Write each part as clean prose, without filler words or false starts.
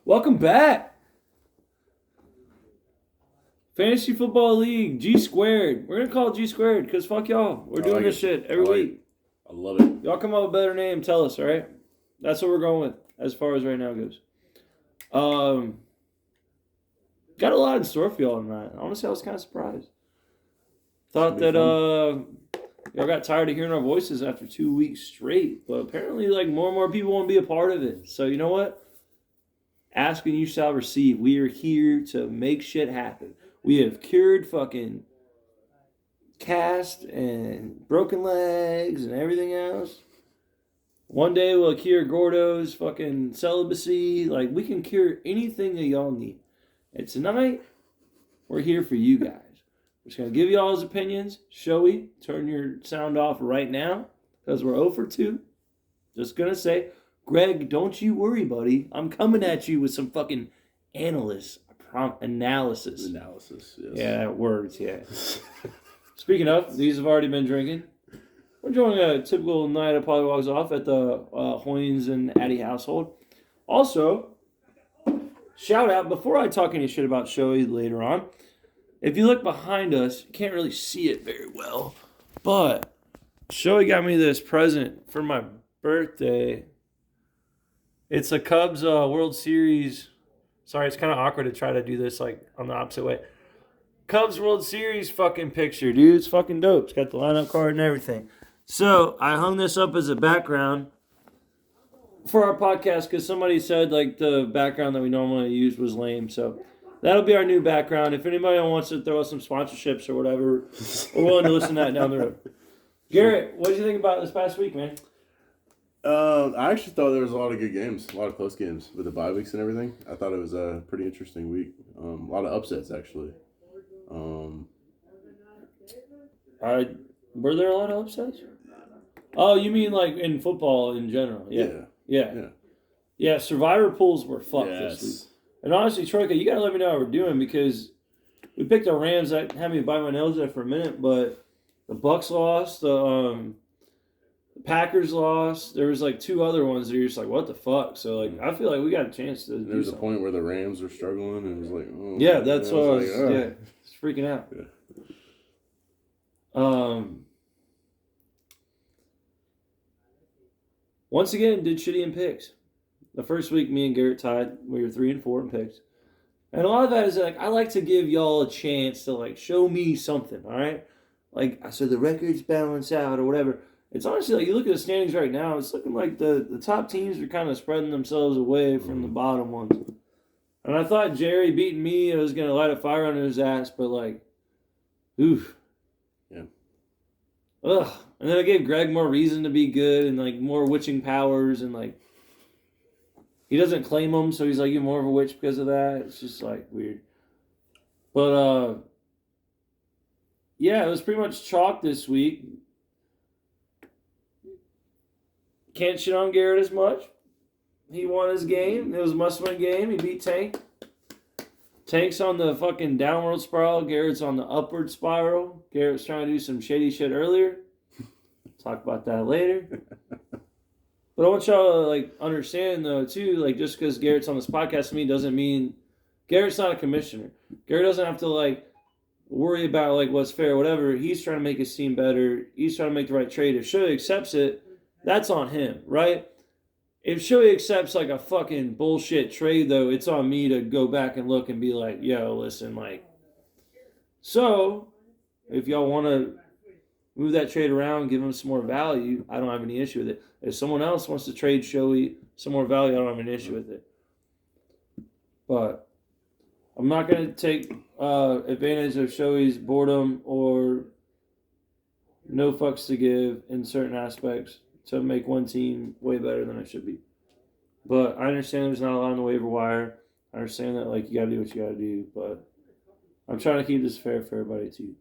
Welcome back. Fantasy Football League, G Squared. We're going to call it G Squared because fuck y'all. We're doing this shit every week. I love it. Y'all come up with a better name, tell us, all right? That's what we're going with as far as right now goes. Got a lot in store for y'all tonight. Honestly, I was kind of surprised. Thought that y'all got tired of hearing our voices after 2 weeks straight, but apparently more and more people want to be a part of it. So you know what? Ask and you shall receive. We are here to make shit happen. We have cured fucking cast and broken legs and everything else. One day we'll cure Gordo's fucking celibacy. We can cure anything that y'all need. And tonight, we're here for you guys. We're just going to give you all his opinions. Showy, turn your sound off right now because we're 0 for 2. Just going to say, Greg, don't you worry, buddy. I'm coming at you with some fucking analysis. Analysis, yes. Yeah, words, yeah. Speaking of, these have already been drinking. We're enjoying a typical night of Pollywogs Off at the Hoynes and Addy household. Also, shout out, before I talk any shit about Showy later on, if you look behind us, you can't really see it very well, but Showy got me this present for my birthday. It's a Cubs World Series. Sorry, it's kind of awkward to try to do this on the opposite way. Cubs World Series fucking picture, dude. It's fucking dope. It's got the lineup card and everything. So I hung this up as a background for our podcast because somebody said the background that we normally use was lame. So that'll be our new background. If anybody wants to throw us some sponsorships or whatever, we're willing to listen to that down the road. Garrett, what did you think about this past week, man? I actually thought there was a lot of good games, a lot of close games with the bye weeks and everything. I thought it was a pretty interesting week. A lot of upsets, actually. Were there a lot of upsets? Oh, you mean in football in general? Yeah. Survivor pools were fucked this week. And honestly, Troika, you gotta let me know how we're doing because we picked our Rams. That had me bite my nose there for a minute, but the Bucks lost. The Packers lost. There was 2 other ones that you're just what the fuck? So I feel like we got a chance to. There was a point where the Rams were struggling, and it was oh. Yeah, that's what I was. Yeah, it's freaking out. Yeah. Once again, did shitty in picks. The first week, me and Garrett tied. We were 3 and 4 in picks, and a lot of that is I like to give y'all a chance to show me something. All right, so the records balance out or whatever. It's honestly you look at the standings right now, it's looking like the top teams are kind of spreading themselves away from the bottom ones. And I thought Jerry beating me, was going to light a fire under his ass, but oof. Yeah. Ugh. And then I gave Greg more reason to be good and more witching powers and he doesn't claim them, so he's you're more of a witch because of that. It's just weird. But yeah, it was pretty much chalk this week. Can't shit on Garrett as much. He won his game. It was a must-win game. He beat Tank. Tank's on the fucking downward spiral. Garrett's on the upward spiral. Garrett's trying to do some shady shit earlier. Talk about that later. But I want y'all to understand though too, just because Garrett's on this podcast to me doesn't mean Garrett's not a commissioner. Garrett doesn't have to worry about what's fair or whatever. He's trying to make his team better. He's trying to make the right trade. If Shohei accepts it, that's on him, right? If Shohei accepts a fucking bullshit trade, though, it's on me to go back and look and be yo, listen, so if y'all want to move that trade around, give him some more value, I don't have any issue with it. If someone else wants to trade Shohei some more value, I don't have an issue with it. But I'm not going to take advantage of Shohei's boredom or no fucks to give in certain aspects to make one team way better than it should be. But I understand there's not a lot on the waiver wire. I understand that you gotta do what you gotta do, but I'm trying to keep this fair for everybody too.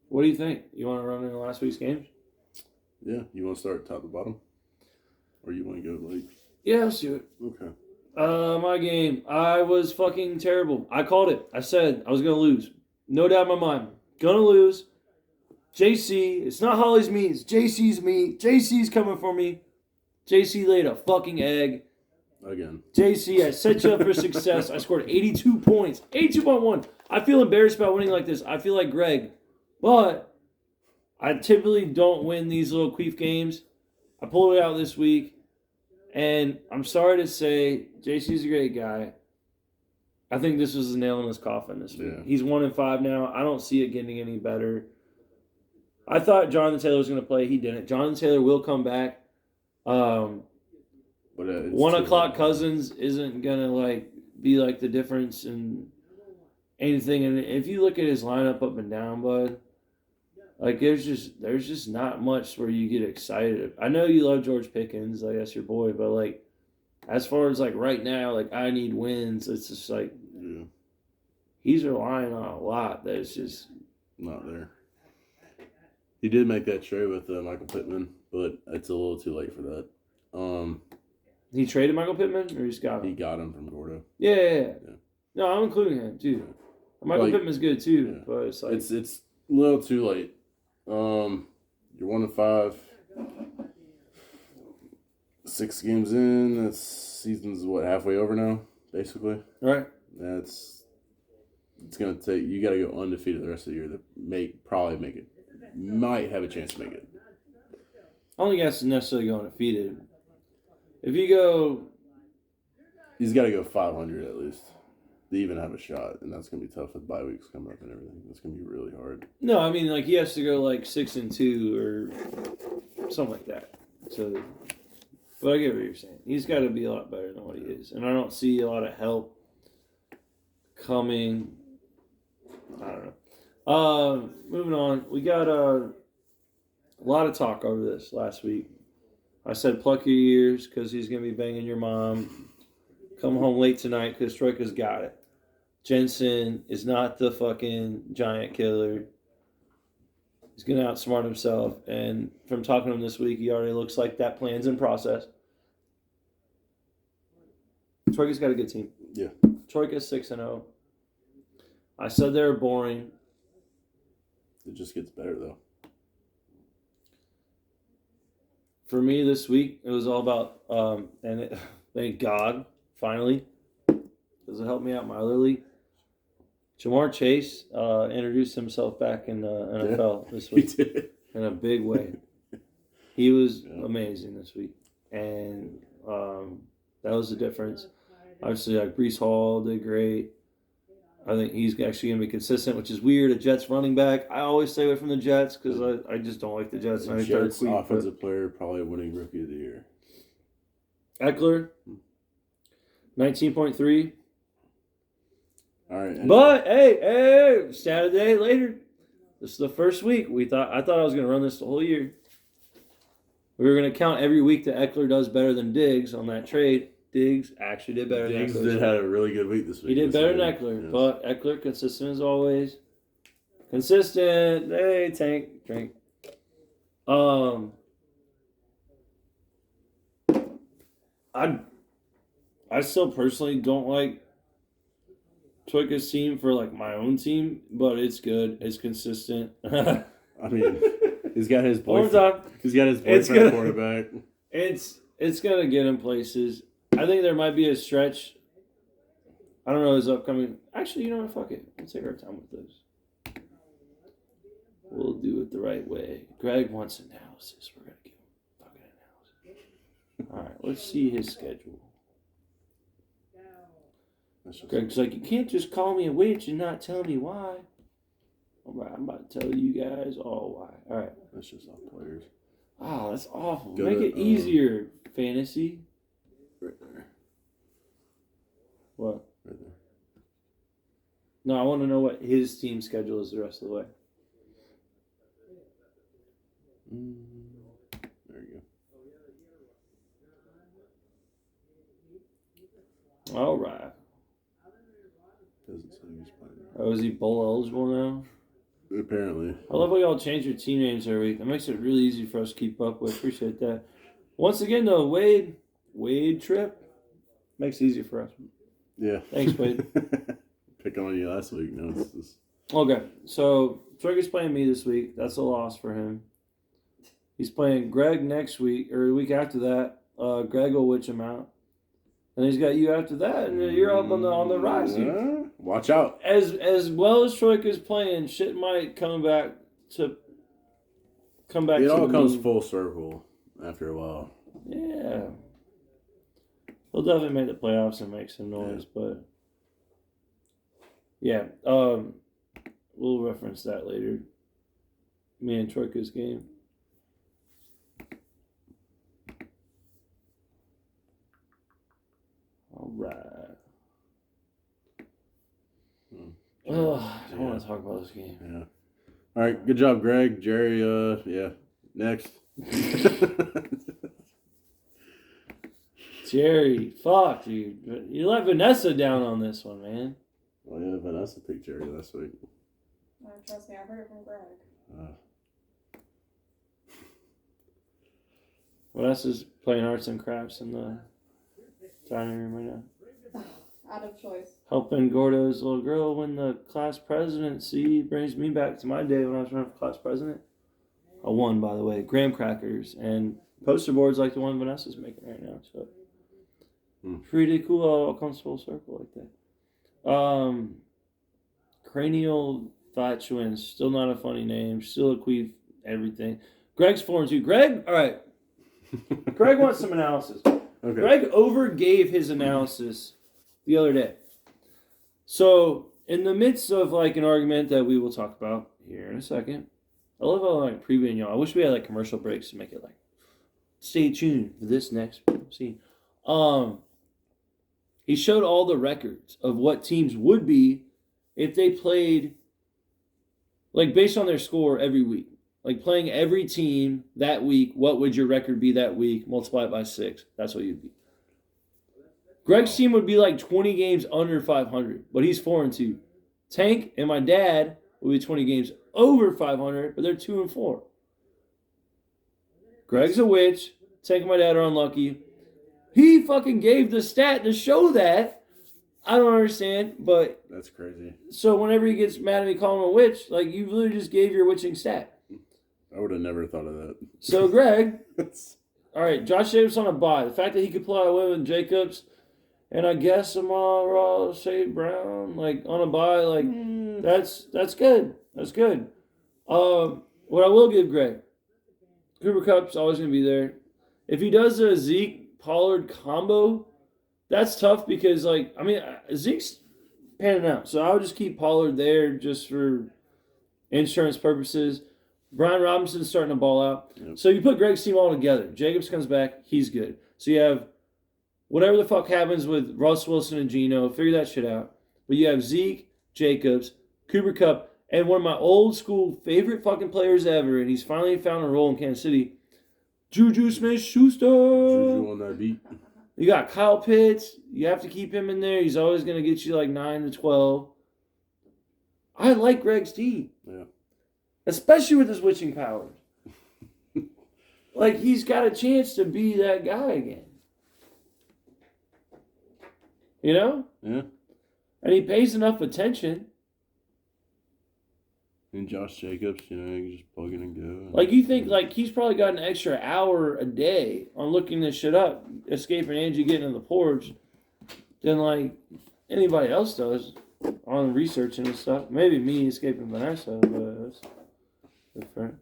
What do you think? You want to run into last week's games? Yeah, you want to start top to bottom? Or you want to go Yeah, let's do it. Okay. My game. I was fucking terrible. I called it. I said I was gonna lose. No doubt in my mind. Gonna lose. JC, it's not Holly's meat, it's JC's meat. JC's coming for me. JC laid a fucking egg. Again. JC, I set you up for success. I scored 82 points. 82.1. I feel embarrassed about winning like this. I feel like Greg. But I typically don't win these little queef games. I pulled it out this week. And I'm sorry to say, JC's a great guy. I think this was a nail in his coffin this week. Yeah. He's 1-5 now. I don't see it getting any better. I thought Jonathan Taylor was going to play. He didn't. Jonathan Taylor will come back. But 1 o'clock Cousins isn't going to be the difference in anything. And if you look at his lineup up and down, bud, there's just not much where you get excited. I know you love George Pickens, that's your boy, but as far as right now, I need wins. It's just yeah. He's relying on a lot that's just not there. He did make that trade with Michael Pittman, but it's a little too late for that. He traded Michael Pittman, or he just got him? He got him from Gordo. Yeah. No, I'm including him too. Michael Pittman's good too, yeah. but it's it's a little too late. You're 1-5. 6 games in. That season's halfway over now, basically. Right. It's gonna take. You got to go undefeated the rest of the year to probably make it. Might have a chance to make it. I don't think that's necessarily going undefeated. If you go, he's got to go 500 at least to even have a shot, and that's gonna be tough with bye weeks coming up and everything. It's gonna be really hard. No, I mean he has to go 6-2 or something like that. So, but I get what you're saying. He's got to be a lot better than what he is, and I don't see a lot of help coming. I don't know. Moving on, we got a lot of talk over this last week. I said pluck your ears because he's going to be banging your mom. Come home late tonight because Troika's got it. Jensen is not the fucking giant killer. He's going to outsmart himself. And from talking to him this week, he already looks like that plan's in process. Troika's got a good team. Yeah. Troika's 6-0. I said they were boring. It just gets better, though. For me this week, it was all about, thank God, finally, because it helped me out in my other league. Jamar Chase introduced himself back in the NFL this week He did. in a big way. He was amazing this week, and that was the difference. Obviously, Breece Hall did great. I think he's actually going to be consistent, which is weird. A Jets running back. I always stay away from the Jets because I just don't like the Jets. The Jets offensive player, probably winning rookie of the year. Eckler, 19.3. All right. Anyway. But hey, Saturday later. This is the first week. I thought I was going to run this the whole year. We were going to count every week that Eckler does better than Diggs on that trade. Diggs actually did better than Eckler. Diggs did have a really good week this week. He did better than Eckler, yes. But Eckler consistent as always. Consistent. Hey, Tank, drink. I still personally don't like Troika's team for my own team, but it's good. It's consistent. I mean, he's got his boyfriend. He's got his boyfriend quarterback. It's gonna get him places. I think there might be a stretch. I don't know his upcoming. Actually, you know what? Fuck it. We'll take our time with this. We'll do it the right way. Greg wants analysis. We're gonna give him fucking analysis. All right. Let's see his schedule. Greg's like, you can't just call me a witch and not tell me why. All right, I'm about to tell you guys all why. All right. That's just all players. Oh, that's awful. Make it easier, fantasy. Right there. What? Right there. No, I want to know what his team schedule is the rest of the way. There you go. All right. Doesn't say he's playing. Oh, is he bowl eligible now? Apparently. I love how y'all change your team names every week. That makes it really easy for us to keep up with. Appreciate that. Once again, though, Wade trip makes it easier for us. Yeah. Thanks, Wade. Picking on you last week. No, it's just... Okay, so Troik is playing me this week. That's a loss for him. He's playing Greg next week, or the week after that. Greg will witch him out. And he's got you after that, and you're up on the rise. Dude. Watch out. As well as Troik is playing, shit might come back. It all comes full circle after a while. Yeah. He'll definitely make the playoffs and make some noise, but yeah. We'll reference that later. Me and Troika's game. All right. I don't want to talk about this game. Yeah. All right. Good job, Greg. Jerry. Yeah. Next. Jerry, fuck, dude. You let Vanessa down on this one, man. Well, yeah, Vanessa picked Jerry last week. Trust me, I heard it from Greg. Vanessa's playing arts and crafts in the dining room right now. Out of choice. Helping Gordo's little girl win the class presidency brings me back to my day when I was running for class president. I won, by the way. Graham crackers and poster boards like the one Vanessa's making right now. So pretty cool. All comes full circle like that. Cranial flatulence. Still not a funny name. Still a queef. Everything. Greg's 4-2. Greg, all right. Greg wants some analysis. Okay. Greg overgave his analysis the other day. So, in the midst of like an argument that we will talk about here in a second, I love how like previewing y'all. I wish we had like commercial breaks to make it like stay tuned for this next scene. He showed all the records of what teams would be if they played like based on their score every week. Like playing every team that week, what would your record be that week? Multiply it by 6. That's what you'd be. Greg's team would be like 20 games under 500, but he's 4-2. Tank and my dad would be 20 games over 500, but they're 2-4. Greg's a witch. Tank and my dad are unlucky. He fucking gave the stat to show that. I don't understand, but that's crazy. So whenever he gets mad at me calling him a witch, like you literally just gave your witching stat. I would have never thought of that. So Greg, all right, Josh Jacobs on a bye. The fact that he could pull out a win with Jacobs, and I guess Amon-Ra St. Brown like on a bye, like that's good. That's good. What I will give Greg, Cooper Kupp's always gonna be there. If he does a Zeke Pollard combo, that's tough because like I mean Zeke's panning out, so I would just keep Pollard there just for insurance purposes. Brian Robinson's starting to ball out. Yep. So you put Greg's team all together. Jacobs comes back. He's good. So you have whatever the fuck happens with Russ Wilson and Geno. Figure that shit out. But you have Zeke, Jacobs, Cooper Kupp, and one of my old school favorite fucking players ever, and he's finally found a role in Kansas City, Juju Smith-Schuster. Juju on that beat. You got Kyle Pitts. You have to keep him in there. He's always going to get you like 9 to 12. I like Greg's team. Yeah. Especially with his witching powers. Like, he's got a chance to be that guy again. You know? Yeah. And he pays enough attention. And Josh Jacobs, you know, you can just plug in and go. Like, you think, like, he's probably got an extra hour a day on looking this shit up, escaping Angie, getting in the porch, than, like, anybody else does on researching and stuff. Maybe me escaping Vanessa, but that's different.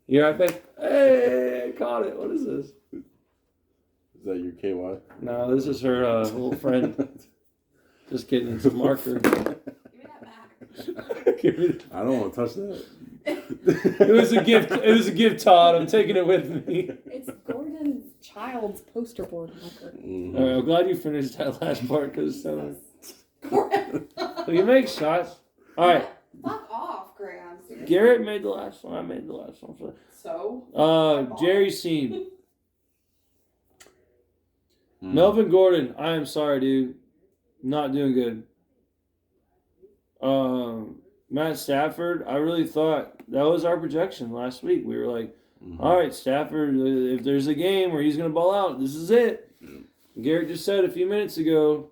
You right back? Hey, I caught it. What is this? Is that your KY? No, this is her little friend. Just kidding. It's a marker. Give me that back. I don't want to touch that. It was a gift. It was a gift, Todd. I'm taking it with me. It's Gordon Child's poster board marker. Mm-hmm. All right, I'm glad you finished that last part because Gordon. so you make shots. All right. Fuck off, Graham. Seriously. Garrett made the last one. I made the last one. So? Jerry's team. Melvin Gordon. I am sorry, dude. Not doing good. Matt Stafford. I really thought that was our projection last week. We were like, all right, Stafford, if there's a game where he's going to ball out, this is it. Garrett just said a few minutes ago,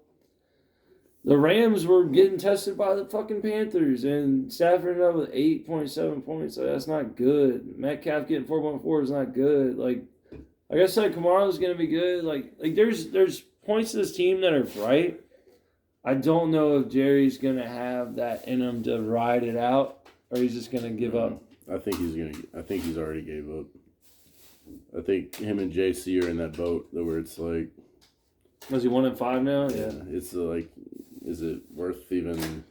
The Rams were getting tested by the fucking Panthers, and Stafford ended up with 8.7 points. Like, that's not good. Metcalf getting 4.4 is not good. Like I said, Kamara's gonna be good. Like there's points to this team that are bright. I don't know if Jerry's gonna have that in him to ride it out, or he's just gonna give up. I think he's already gave up. I think him and JC are in that boat where it's like. Was he 1-5 now? Yeah, it's like, is it worth even?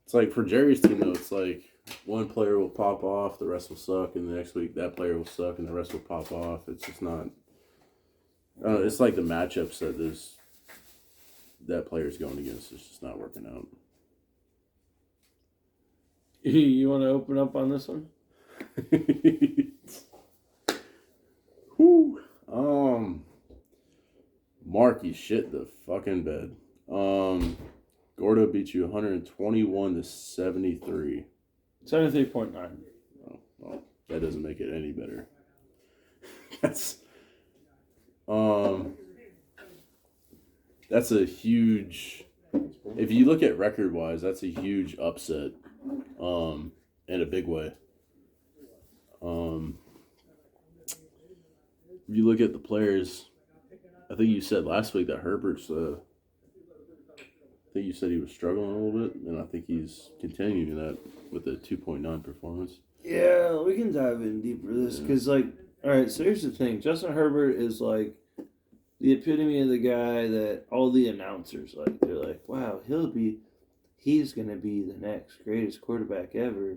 It's like for Jerry's team though, it's like one player will pop off, the rest will suck, and the next week that player will suck, and the rest will pop off. It's just not. It's like the matchups that player's going against. It's just not working out. You want to open up on this one? Whew. Mark, you shit the fucking bed. Gordo beat you 121-73. 73.9. Oh, well, that doesn't make it any better. That's a huge. If you look at record wise, that's a huge upset. In a big way. If you look at the players, I think you said last week that Herbert's. I think you said he was struggling a little bit, and I think he's continuing that with a 2.9 performance. Yeah, we can dive in deeper for this because, all right. So here's the thing: Justin Herbert is like the epitome of the guy that all the announcers like. They're like, "Wow, he's gonna be the next greatest quarterback ever,"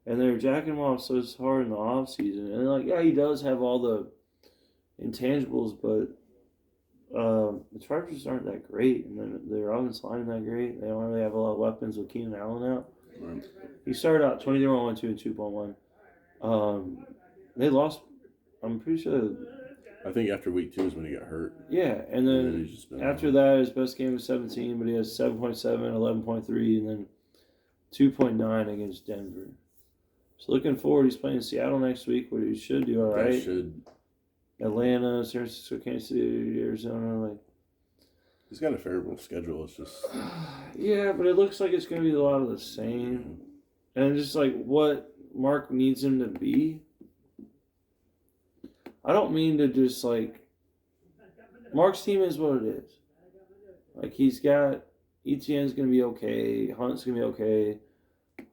and they're jacking him off so hard in the offseason. And like, yeah, he does have all the intangibles, but the Chargers aren't that great, and then their offensive line isn't that great. They don't really have a lot of weapons with Keenan Allen out. Right. He started out 20-1, 2 and 2.1. They lost. I'm pretty sure. I think after week 2 is when he got hurt. Yeah, and then he's just been after that, his best game was 17, but he has 7.7, 11.3, and then 2.9 against Denver. So looking forward, he's playing Seattle next week, where he should do all right. Should. Atlanta, San Francisco, Kansas City, Arizona, like. He's got a favorable schedule. It's just. Yeah, but it looks like it's going to be a lot of the same, and just like what Mark needs him to be. I don't mean to just like. Mark's team is what it is. Like he's got ETN's going to be okay, Hunt's going to be okay.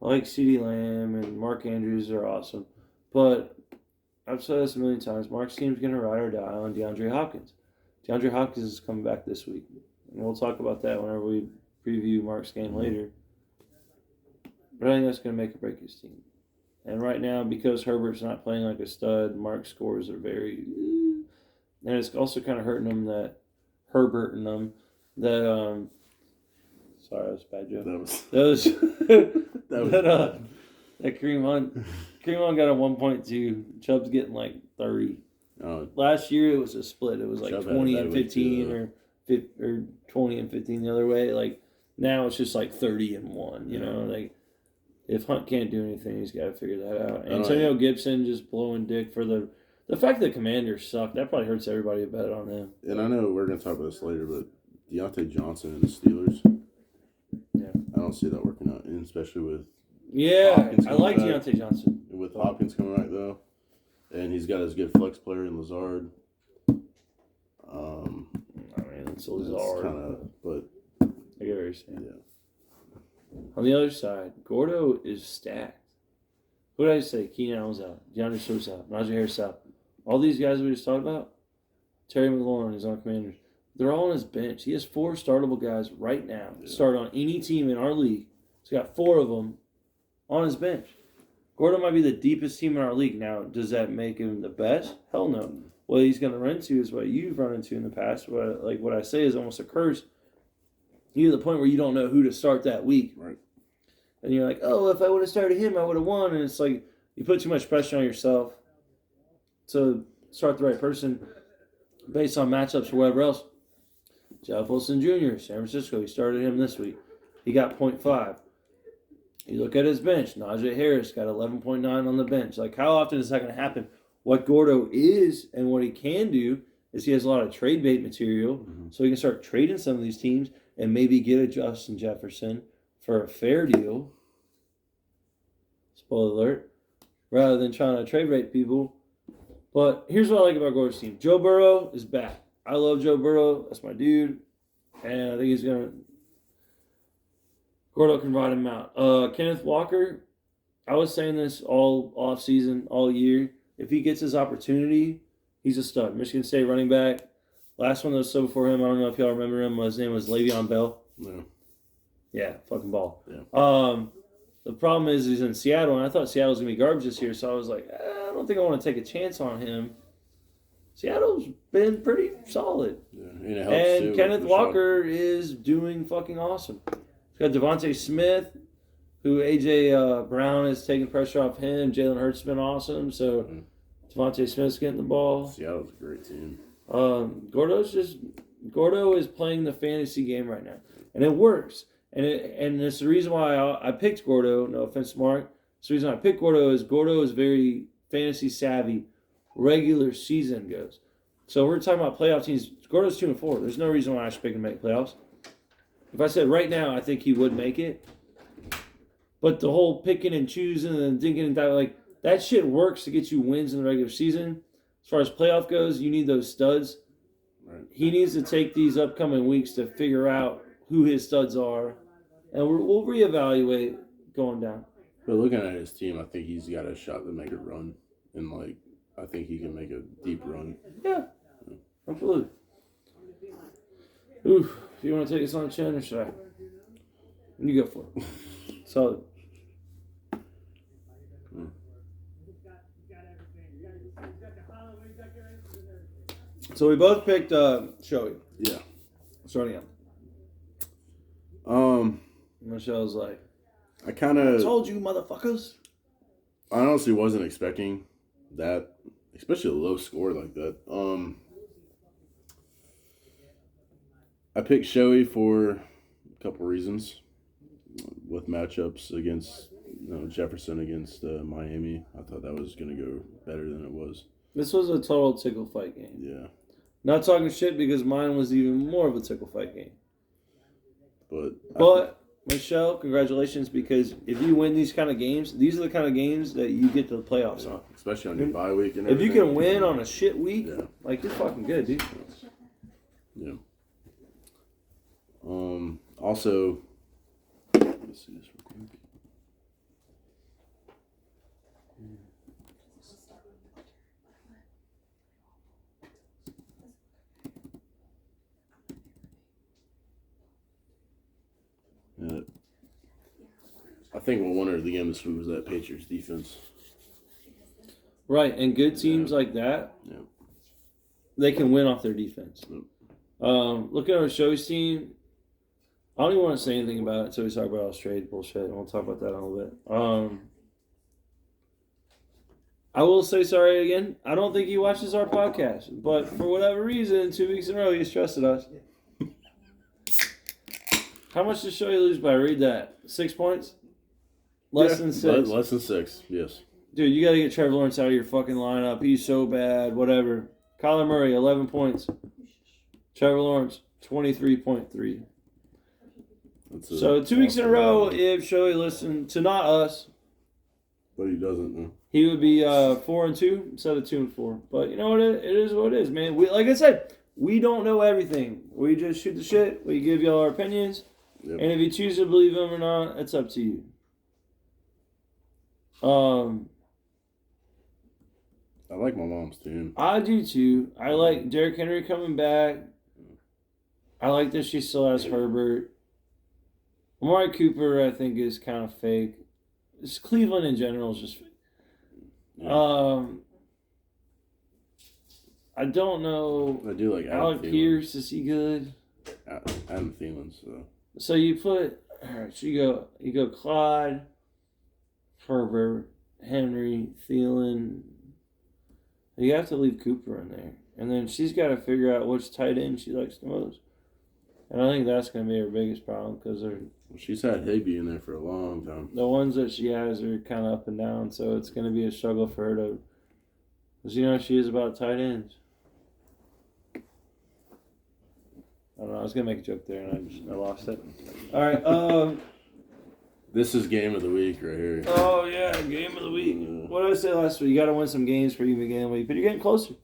I like CeeDee Lamb and Mark Andrews are awesome, but. I've said this a million times. Mark's team's going to ride or die on DeAndre Hopkins. DeAndre Hopkins is coming back this week. And we'll talk about that whenever we preview Mark's game later. But I think that's going to make or break his team. And right now, because Herbert's not playing like a stud, Mark's scores are very... And it's also kind of hurting him that... Herbert and them. That, sorry, that was a bad joke. That Kareem Hunt got a 1.2. Chubb's getting like 30. Last year it was a split. It was like Chubb 20 and 15 or 20 and 15 the other way. Like now it's just like 30 and 1. You know, like if Hunt can't do anything, he's got to figure that out. Antonio Gibson just blowing dick for the fact that the Commanders suck. That probably hurts everybody to bet on them. And I know we're going to talk about this later, but Deontay Johnson and the Steelers. Yeah, I don't see that working out, and especially with. Yeah, I like Deontay Johnson. With Hopkins coming back, though. And he's got his good flex player in Lazard. I mean, it's Lazard. But I get what you're saying. Yeah. On the other side, Gordo is stacked. Who did I say? Keenan Allen's out. DeAndre Swift's out. Najee Harris out. All these guys we just talked about, Terry McLaurin is on Commanders. They're all on his bench. He has 4 startable guys right now. Yeah. Start on any team in our league. He's got 4 of them on his bench. Gordo might be the deepest team in our league. Now, does that make him the best? Hell no. What he's going to run into is what you've run into in the past. What I say is almost a curse. You to the point where you don't know who to start that week. Right. And you're like, oh, if I would have started him, I would have won. And it's like you put too much pressure on yourself to start the right person based on matchups or whatever else. Jeff Wilson Jr., San Francisco, he started him this week. He got 0.5. You look at his bench. Najee Harris got 11.9 on the bench. Like, how often is that going to happen? What Gordo is and what he can do is he has a lot of trade bait material, so he can start trading some of these teams and maybe get a Justin Jefferson for a fair deal. Spoiler alert. Rather than trying to trade rate people. But here's what I like about Gordo's team. Joe Burrow is back. I love Joe Burrow. That's my dude. And I think he's going to... Gordo can ride him out. Kenneth Walker, I was saying this all offseason, all year. If he gets his opportunity, he's a stud. Michigan State running back. Last one that was so before him, I don't know if y'all remember him. His name was Le'Veon Bell. No. Yeah, fucking ball. Yeah. The problem is he's in Seattle, and I thought Seattle was going to be garbage this year, so I was like, I don't think I want to take a chance on him. Seattle's been pretty solid. Yeah. And it helps And too, Kenneth with Walker is doing fucking awesome. He's got Devontae Smith, who A.J. Brown is taking pressure off him. Jalen Hurts has been awesome, so Devontae Smith's getting the ball. Seattle's a great team. Gordo is playing the fantasy game right now, and it works. And it's the reason why I picked Gordo. No offense, Mark. The reason I picked Gordo is very fantasy savvy. Regular season goes. So we're talking about playoff teams. Gordo's 2-4. There's no reason why I should pick him to make playoffs. If I said right now, I think he would make it. But the whole picking and choosing and thinking and that, like, that shit works to get you wins in the regular season. As far as playoff goes, you need those studs. Right. He needs to take these upcoming weeks to figure out who his studs are, and we'll reevaluate going down. But looking at his team, I think he's got a shot to make a run. And, I think he can make a deep run. Yeah, absolutely. Ooh, if you want to take us on the chin or should I? You go for it. Solid. So we both picked Shoei. Yeah. Starting out. Michelle's like, I kind of told you, motherfuckers. I honestly wasn't expecting that, especially a low score like that. I picked Shoei for a couple reasons. With matchups against Jefferson against Miami, I thought that was going to go better than it was. This was a total tickle fight game. Yeah. Not talking shit because mine was even more of a tickle fight game. But Michelle, congratulations, because if you win these kind of games, these are the kind of games that you get to the playoffs on. Especially on your bye week and If everything. you can win on a shit week, Yeah. like, you're fucking good, dude. Yeah. Also, let's see this real quick. I think what won the game this week was that Patriots defense. Right, and good teams like that, they can win off their defense. Yep. Looking at our show's team, I don't even want to say anything about it until we talk about Australia bullshit, and we'll talk about that in a little bit. I will say sorry again. I don't think he watches our podcast, but for whatever reason, 2 weeks in a row, he's trusted us. How much did Shoei lose by? Read that. 6 points? Less than 6. Less than 6, yes. Dude, you got to get Trevor Lawrence out of your fucking lineup. He's so bad. Whatever. Kyler Murray, 11 points. Trevor Lawrence, 23.3. So 2 weeks in a row, if Shoei listened to not us, but he doesn't. No. he would be 4-2 instead of 2-4. But you know what? It is what it is, man. We, like I said, we don't know everything. We just shoot the shit. We give y'all our opinions. Yep. And if you choose to believe them or not, it's up to you. I like my mom's team. I do too. I like Derrick Henry coming back. I like that she still has Herbert. Amari Cooper, I think, is kind of fake. Just Cleveland in general is just fake. Yeah. I don't know. I do like Alec Pierce, is he good? Adam Thielen, so. So you put, all right, so you go Clyde, Herbert, Henry, Thielen. You have to leave Cooper in there. And then she's got to figure out which tight end she likes the most. And I think that's going to be her biggest problem because She's had Higbee in there for a long time. the ones that she has are kind of up and down. So it's going to be a struggle for her to, because you know she is about tight ends. I don't know. I was gonna make a joke there, and I lost it. All right. This is game of the week right here. Oh yeah, game of the week. What did I say last week? You got to win some games for you to begin the week, but you're getting closer.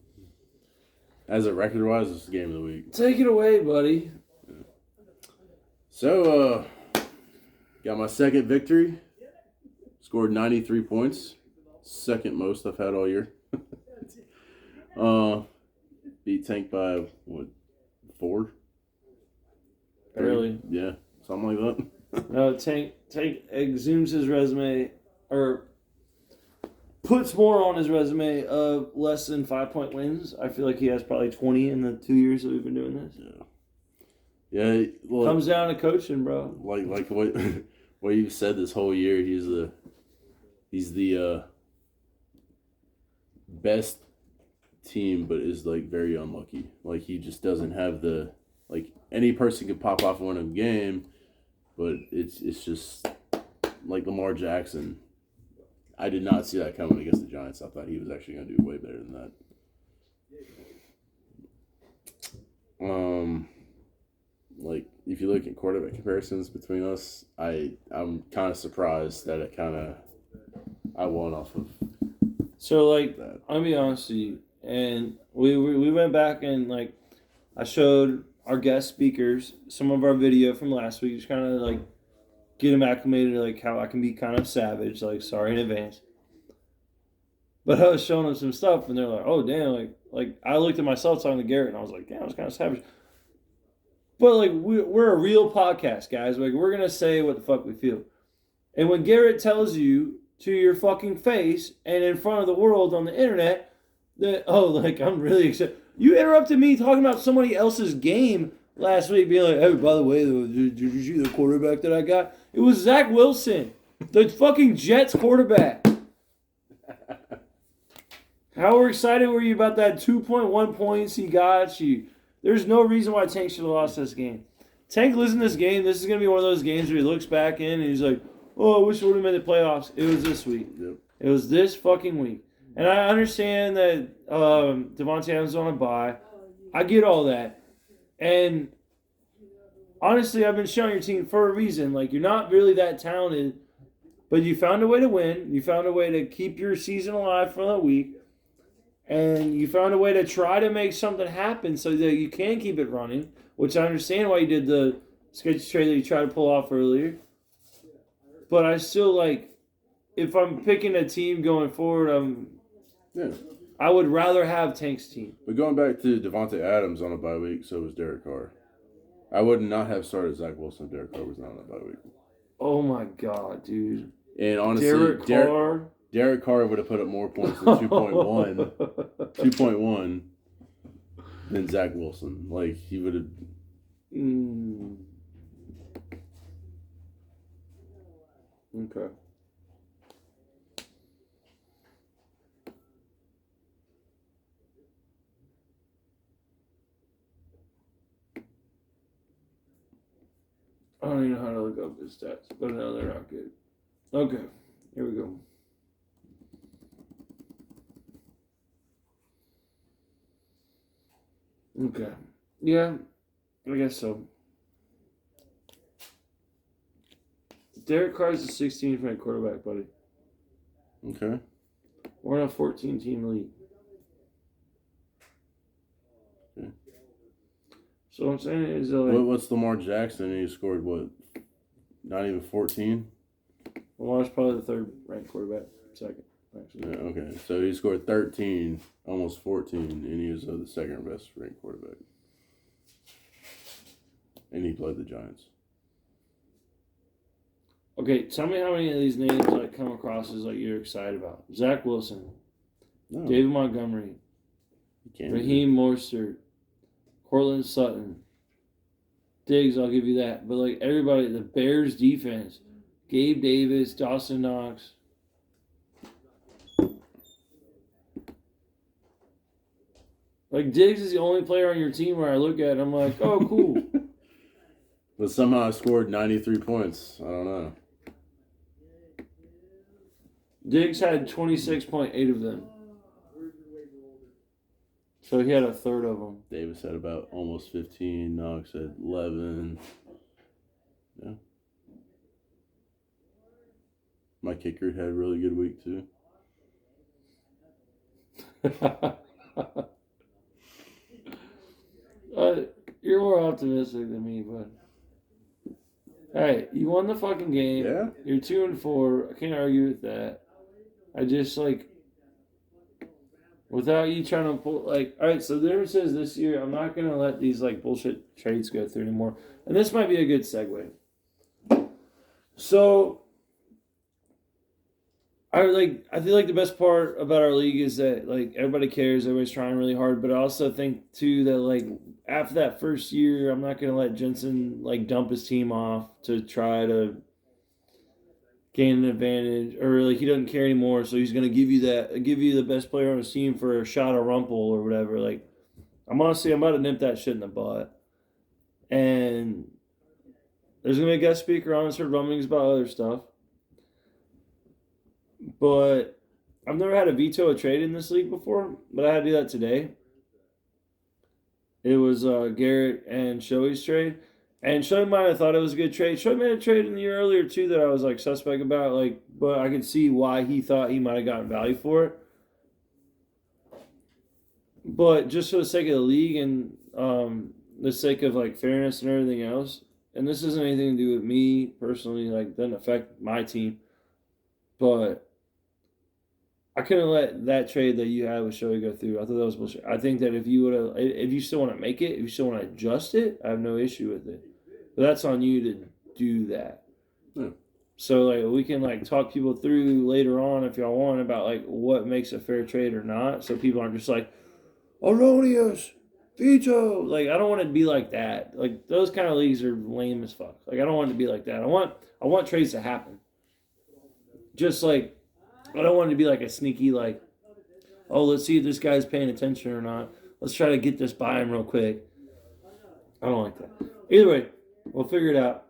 As a record-wise, this is game of the week. Take it away, buddy. So, got my second victory. Scored 93 points. Second most I've had all year. Beat Tank by, 4? Barely. Yeah, something like that. No, Tank exhumes his resume, or puts more on his resume of less than 5-point wins. I feel like he has probably 20 in the 2 years that we've been doing this. Yeah, well, Comes down to coaching, bro. like what what you've said this whole year. He's the best team, but is like very unlucky. Like he just doesn't have the any person could pop off and win a game, but it's just like Lamar Jackson. I did not see that coming against the Giants. I thought he was actually going to do way better than that. Like if you look at quarterback comparisons between us, I'm kind of surprised that I won off of So, like, that. I'll be honest with you, and we went back and, like, I showed our guest speakers some of our video from last week, just kind of, like, get them acclimated to, like, how I can be kind of savage, like, sorry in advance. But I was showing them some stuff, and they're like, oh, damn, like I looked at myself talking to Garrett, and I was like, damn, I was kind of savage. But, like, we're a real podcast, guys. Like, we're going to say what the fuck we feel. And when Garrett tells you to your fucking face and in front of the world on the internet that, oh, like, I'm really excited. You interrupted me talking about somebody else's game last week, being like, hey, by the way, did you see the quarterback that I got? It was Zach Wilson, the fucking Jets quarterback. How excited were you about that 2.1 points he got you? There's no reason why Tank should have lost this game. Tank losing this game, this is going to be one of those games where he looks back in and he's like, oh, I wish it would have made the playoffs. It was this week. Yep. It was this fucking week. And I understand that Devontae Adams on a bye. I get all that. And honestly, I've been showing your team for a reason. Like, you're not really that talented, but you found a way to win. You found a way to keep your season alive for that week. And you found a way to try to make something happen so that you can keep it running, which I understand why you did the sketchy trade that you tried to pull off earlier. But I still, like, if I'm picking a team going forward, I would rather have Tank's team. But going back to Devontae Adams on a bye week, so was Derek Carr. I would not have started Zach Wilson if Derek Carr was not on a bye week. Oh, my God, dude. And honestly, Derek Carr would have put up more points than 2.1 than Zach Wilson. Like, he would have... Okay. I don't even know how to look up his stats, but no, they're not good. Okay, here we go. Okay. Yeah, I guess so. Derek Carr's the 16th ranked quarterback, buddy. Okay. We're in a 14-team league. Okay. So what I'm saying is, like, What's Lamar Jackson? He scored, what, not even 14? Lamar's probably the third ranked quarterback. Second, actually. Yeah, okay. So he scored 13, almost 14, and he was the second best ranked quarterback. And he played the Giants. Okay, tell me how many of these names like come across as like you're excited about. Zach Wilson, No, David Montgomery, you can't. Raheem Mostert, Cortland Sutton, Diggs, I'll give you that. But like everybody, the Bears defense, Gabe Davis, Dawson Knox. Like Diggs is the only player on your team where I look at it, I'm like, oh cool. But somehow I scored 93 points. I don't know. Diggs had 26.8 of them. So he had a third of them. Davis had about almost 15. Knox had 11. Yeah. My kicker had a really good week, too. You're more optimistic than me, but hey, you won the fucking game. Yeah. You're 2-4. I can't argue with that. I just without you trying to pull all right. So the difference is this year I'm not gonna let these bullshit trades go through anymore. And this might be a good segue. So I feel like the best part about our league is that everybody cares, everybody's trying really hard, but I also think too that after that first year, I'm not gonna let Jensen dump his team off to try to gain an advantage, or he doesn't care anymore, so he's gonna give you the best player on his team for a shot of Rumple or whatever. I'm about to nip that shit in the butt. And there's gonna be a guest speaker on. I heard rumblings about other stuff. But I've never had to veto a trade in this league before, but I had to do that today. It was Garrett and Shoei's trade. And Shoei might have thought it was a good trade. Shoei made a trade in the year earlier, too, that I was suspect about. But I could see why he thought he might have gotten value for it. But just for the sake of the league and the sake of fairness and everything else, and this isn't anything to do with me personally, doesn't affect my team. But I couldn't let that trade that you had with Shoei go through. I thought that was bullshit. I think that if you still want to make it, if you still want to adjust it, I have no issue with it. But that's on you to do that. Yeah. So we can talk people through later on if y'all want about what makes a fair trade or not. So people aren't just erroneous, veto. I don't want it to be like that. Those kind of leagues are lame as fuck. I don't want it to be like that. I want trades to happen. Just I don't want it to be a sneaky let's see if this guy's paying attention or not. Let's try to get this by him real quick. I don't like that. Either way, we'll figure it out.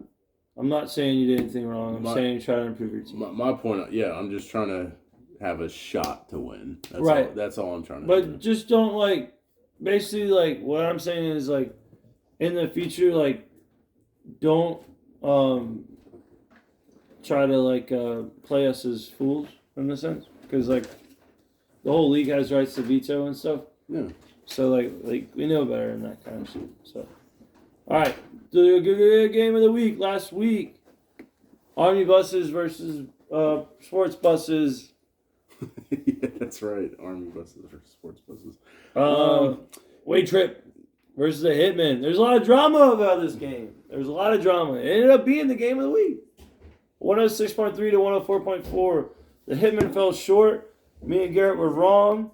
I'm not saying you did anything wrong. I'm saying try to improve your team. My point, I'm just trying to have a shot to win. That's right. That's all I'm trying to do. But just don't basically what I'm saying is in the future don't try to play us as fools in a sense, because the whole league has rights to veto and stuff. Yeah. So we know better than that kind of shit. So, all right, the game of the week last week: Army buses versus sports buses. Yeah, that's right. Army buses versus sports buses. Wade Trip versus the Hitmen. There's a lot of drama about this game. There's a lot of drama. It ended up being the game of the week. 106.3 to 104.4. The Hitmen fell short. Me and Garrett were wrong.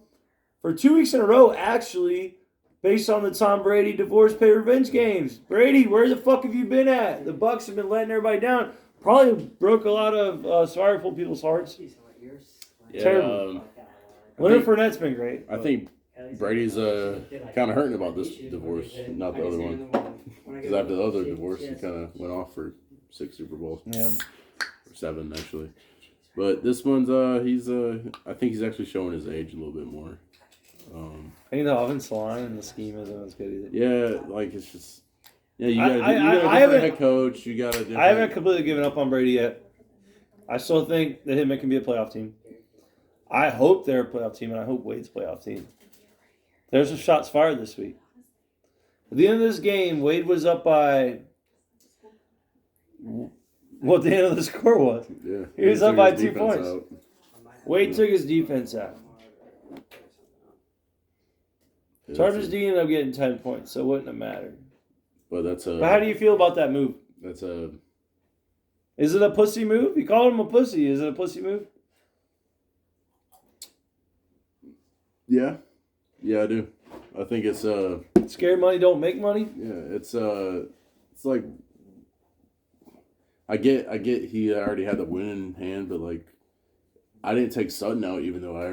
For 2 weeks in a row, actually, based on the Tom Brady divorce pay revenge games. Brady, where the fuck have you been at? The Bucks have been letting everybody down. Probably broke a lot of sorrowful people's hearts. Yeah, Terrible. Leonard Fournette's been great. I think Brady's kind of hurting about this divorce, not the other one. Because after the other divorce, he kind of went off for 6 Super Bowls. Yeah. Or 7, actually. But this one's, I think he's actually showing his age a little bit more. I think the offensive line and the scheme isn't as good either. Yeah, it's just, you got a I different head coach. You got a different. I haven't completely given up on Brady yet. I still think the Hitmen can be a playoff team. I hope they're a playoff team, and I hope Wade's a playoff team. There's some shots fired this week. At the end of this game, Wade was up by what the end of the score was. Yeah, He was up took by his 2 defense points. out. Wade took his defense out. Yeah, Chargers D ended up getting 10 points, so it wouldn't have mattered. But that's But how do you feel about that move? That's a. Is it a pussy move? You called him a pussy. Is it a pussy move? Yeah, I do. I think it's Scared money don't make money? Yeah, it's like. I get he already had the win in hand, but I didn't take Sutton out even though I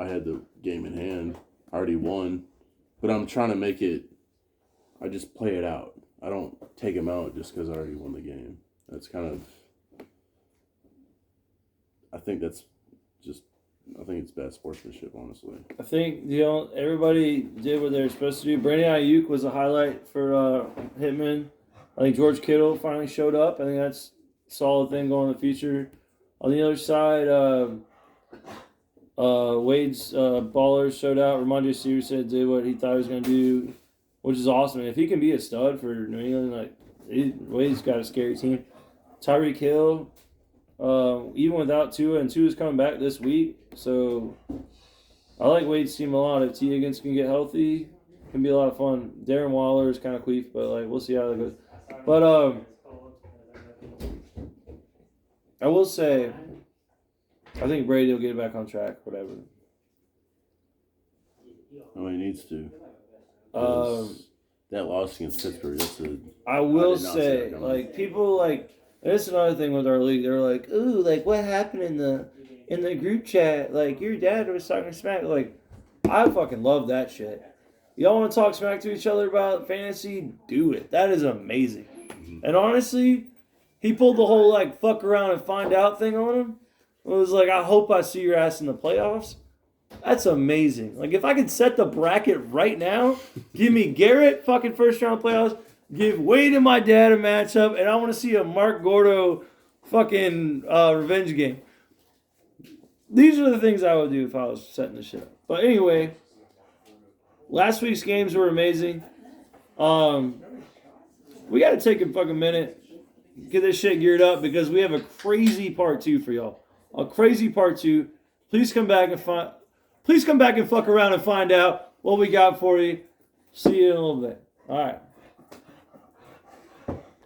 had the game in hand. I already won, but I'm trying to make it. I just play it out. I don't take him out just because I already won the game. That's kind of. I think that's just I think it's bad sportsmanship, honestly. I think everybody did what they were supposed to do. Brandon Ayuk was a highlight for Hitman. I think George Kittle finally showed up. I think that's a solid thing going in the future. On the other side, Wade's ballers showed out. Ramondre Stevenson did what he thought he was going to do, which is awesome. And if he can be a stud for New England, Wade's got a scary team. Tyreek Hill, even without Tua, and Tua's coming back this week. So I like Wade's team a lot. If T. Higgins can get healthy, it can be a lot of fun. Darren Waller is kind of queef, but we'll see how that goes. But I will say, I think Brady will get back on track, whatever. Oh, he needs to. 'Cause that loss against Pittsburgh, I will say, people and it's another thing with our league. They're like, ooh, what happened in the group chat? Your dad was talking smack. I fucking love that shit. Y'all want to talk smack to each other about fantasy? Do it. That is amazing. And honestly, he pulled the whole fuck around and find out thing on him. It was I hope I see your ass in the playoffs. That's amazing. If I could set the bracket right now, give me Garrett fucking first round playoffs, give Wade and my dad a matchup, and I want to see a Mark Gordo fucking revenge game. These are the things I would do if I was setting this shit up. But anyway, last week's games were amazing. We got to take a fucking minute, get this shit geared up because we have a crazy part 2 for y'all. A crazy part 2. Please come back and fuck around and find out what we got for you. See you in a little bit. All right.